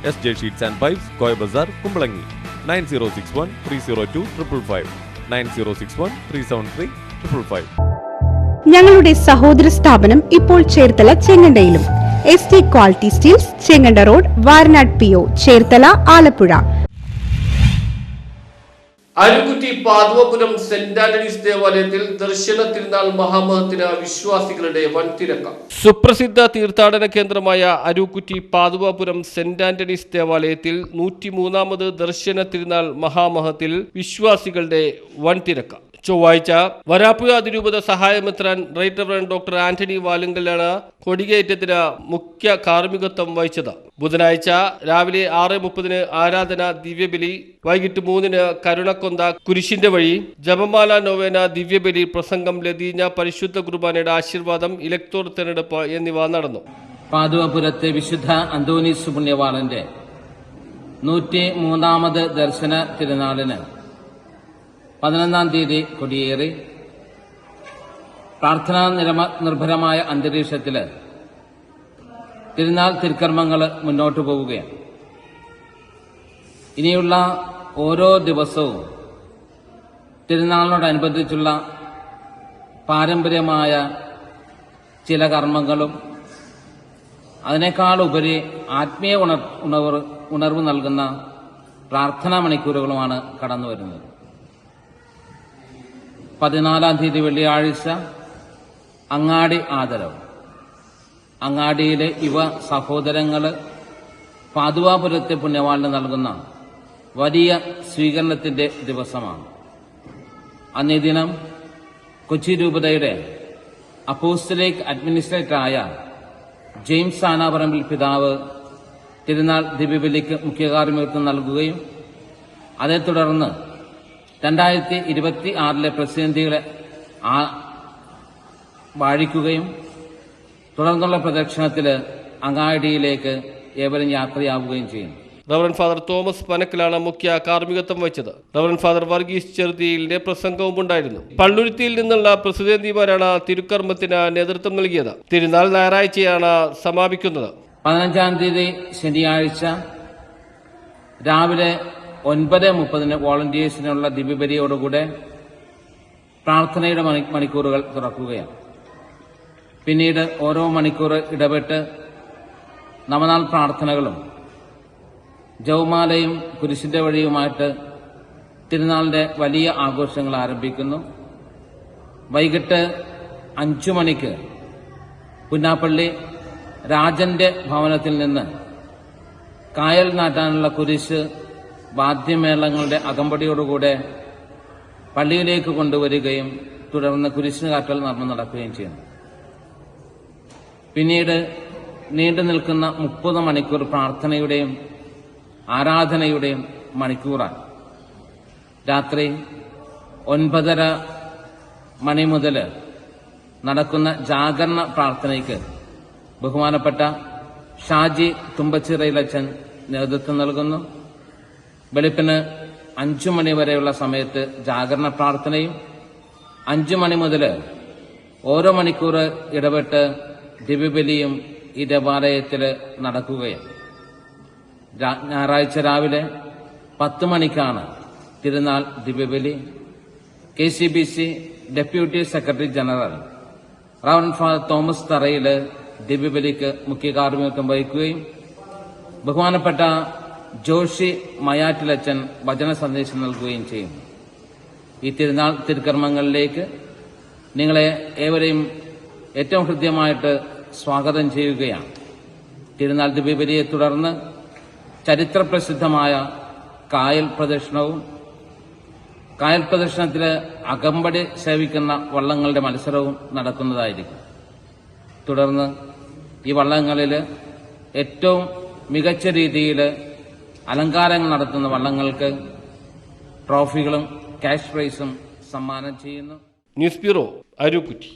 SJ Sheets and Pipes, Koy Bazaar, Kumbalangi. 9061 302 555 9061 373 555. ഞങ്ങളുടെ സഹോദര സ്ഥാപനം ഇപ്പോൾ ചേർത്തല ചെങ്ങണ്ടയിലും. ST quality steels, Chenganda road, Varanad PO, Cherthala, Alappuzha. Arookutty Pathuvapuram saint Antony's ദേവാലയത്തിൽ ദർശന തിരുനാൾ മഹാമഹത്തിന് വിശ്വാസികളുടെ വൻ തിരക്ക്. സുപ്രസിദ്ധ തീർത്ഥാടന കേന്ദ്രമായ അരുക്കുറ്റി പാതുവപുരം സെന്റ് ആന്റണീസ് ദേവാലയത്തിൽ 103ാമത് ദർശന തിരുനാൾ മഹാമഹത്തിൽ വിശ്വാസികളുടെ വൻ തിരക്ക്. ചൊവ്വാഴ്ച വരാപ്പുഴ അതിരൂപത സഹായമെത്രാൻ റൈറ്റ് റവറൻഡ് ഡോക്ടർ ആന്റണി വാലുങ്കലാണ് കൊടികയറ്റത്തിന് മുഖ്യ കാർമ്മികത്വം വഹിച്ചത്. ബുധനാഴ്ച രാവിലെ 6:30 ആരാധന, ദിവ്യബലി, വൈകിട്ട് 3 കരുണക്കൊന്ത, കുരിശിന്റെ വഴി, ജപമാല നോവേന, ദിവ്യബലി, പ്രസംഗം, ലതീഞ്ഞ, പരിശുദ്ധ കുർബാനയുടെ ആശീർവാദം, ഇലക്ടോർ തെരഞ്ഞെടുപ്പ് എന്നിവ നടന്നു. പാതുവപുരത്തെ വിശുദ്ധ അന്തോനീസ് പുണ്യവാളന്റെ 103ാമത് ദർശന തിരുനാളിന് 11-ാം തീയതി കൊടിയേറി പ്രാർത്ഥനാ നിർഭരമായ അന്തരീക്ഷത്തിൽ തിരുനാൾ തിരുക്കർമ്മങ്ങൾ മുന്നോട്ടു പോവുകയാണ്. ഇനിയുള്ള ഓരോ ദിവസവും തിരുനാളിനോടനുബന്ധിച്ചുള്ള പാരമ്പര്യമായ ചില കർമ്മങ്ങളും അതിനേക്കാൾ ഉപരി ആത്മീയ ഉണർവ് നൽകുന്ന പ്രാർത്ഥനാ മണിക്കൂറുകളുമാണ് കടന്നു വരുന്നത്. 14-ാം തീയതി വെള്ളിയാഴ്ച അങ്ങാടി ആദരവ്. അങ്ങാടിയിലെ യുവ സഹോദരങ്ങൾ പാതുവാപുരത്തെ പുണ്യവാളിന് നൽകുന്ന വലിയ സ്വീകരണത്തിന്റെ ദിവസമാണ്. അന്നേ ദിനം കൊച്ചി രൂപതയുടെ അപ്പോസ്റ്റലിക് അഡ്മിനിസ്ട്രേറ്ററായ ജെയിംസ് ആനാപറമ്പിൽ പിതാവ് തിരുനാൾ ദിവ്യബലിക്ക് മുഖ്യകാർമ്മികത്വം നൽകുകയും അതേ തുടർന്ന് 2026 പ്രസിഡന്റികളെ വാഴിക്കുകയും തുടർന്നുള്ള പ്രദക്ഷിണത്തിൽ അങ്ങാടിയിലേക്ക് ഏവരും യാത്രയാവുകയും ചെയ്യും. റവറൻഡ് ഫാദർ തോമസ് പനക്കിലാണ് മുഖ്യ കാർമ്മികത്വം വഹിച്ചത്. റവറൻഡ് ഫാദർ വർഗീസ് ചെറുതിയിലിന്റെ പ്രസംഗവും ഉണ്ടായിരുന്നു. പള്ളുരുത്തിയിൽ നിന്നുള്ള പ്രസിഡന്റിമാരാണ് തിരുക്കർമ്മത്തിന് നേതൃത്വം നൽകിയത്. തിരുനാൾ ഞായറാഴ്ചയാണ് സമാപിക്കുന്നത്. 15-ാം തീയതി ശനിയാഴ്ച രാവിലെ 9:30 വോളണ്ടിയേഴ്സിനുള്ള ദിവ്യബലിയോടുകൂടെ പ്രാർത്ഥനയുടെ മണിക്കൂറുകൾ തുറക്കുകയാണ്. പിന്നീട് ഓരോ മണിക്കൂർ ഇടപെട്ട് നവനാൾ പ്രാർത്ഥനകളും ജപമാലയും കുരിശിന്റെ വഴിയുമായിട്ട് തിരുനാളിന്റെ വലിയ ആഘോഷങ്ങൾ ആരംഭിക്കുന്നു. വൈകിട്ട് 5 മണിക്ക് പുന്നാപ്പള്ളി രാജന്റെ ഭവനത്തിൽ നിന്ന് കായൽ നാട്ടാനുള്ള കുരിശ് വാദ്യമേളങ്ങളുടെ അകമ്പടിയോടുകൂടെ പള്ളിയിലേക്ക് കൊണ്ടുവരികയും തുടർന്ന് കുരിശിന് കാറ്റൽ നർമ്മം നടക്കുകയും ചെയ്യുന്നു. പിന്നീട് നീണ്ടു നിൽക്കുന്ന 30 മണിക്കൂർ പ്രാർത്ഥനയുടെയും ആരാധനയുടെയും മണിക്കൂറാണ്. രാത്രി 9:30 മണി മുതൽ നടക്കുന്ന ജാഗരണ പ്രാർത്ഥനയ്ക്ക് ബഹുമാനപ്പെട്ട ഷാജി തുമ്പച്ചിറയിലച്ചൻ നേതൃത്വം നൽകുന്നു. വെളുപ്പിന് 5 മണി വരെയുള്ള സമയത്ത് ജാഗരണ പ്രാർത്ഥനയും 5 മണി മുതൽ ഓരോ മണിക്കൂർ ഇടപെട്ട് ദിവ്യബലിയും ഈ ദേവാലയത്തിൽ നടക്കുകയാണ്. ഞായറാഴ്ച രാവിലെ 10 മണിക്കാണ് തിരുനാൾ ദിവ്യബലി. KCBC deputy secretary general reverend father Thomas തറയിൽ ദിവ്യബലിക്ക് മുഖ്യ കാർമ്മികത്വം വഹിക്കുകയും ബഹുമാനപ്പെട്ട ജോഷി മയാറ്റിലച്ചൻ വചന സന്ദേശം നൽകുകയും ചെയ്യും. ഈ തിരുനാൾ തിരുക്കർമ്മങ്ങളിലേക്ക് നിങ്ങളെ ഏവരെയും ഏറ്റവും ഹൃദ്യമായിട്ട് സ്വാഗതം ചെയ്യുകയാണ്. തിരുനാൾ ദിവ്യബലിയെ തുടർന്ന് ചരിത്രപ്രസിദ്ധമായ കായൽ പ്രദക്ഷിണവും കായൽ പ്രദക്ഷിണത്തിൽ അകമ്പടി സേവിക്കുന്ന വള്ളങ്ങളുടെ മത്സരവും നടക്കുന്നതായിരിക്കും. തുടർന്ന് ഈ വള്ളങ്ങളിൽ ഏറ്റവും മികച്ച രീതിയിൽ അലങ്കാരങ്ങൾ നടത്തുന്ന വള്ളങ്ങൾക്ക് ട്രോഫികളും ക്യാഷ് പ്രൈസും സമ്മാനം ചെയ്യുന്നു. News bureau, Arookutty.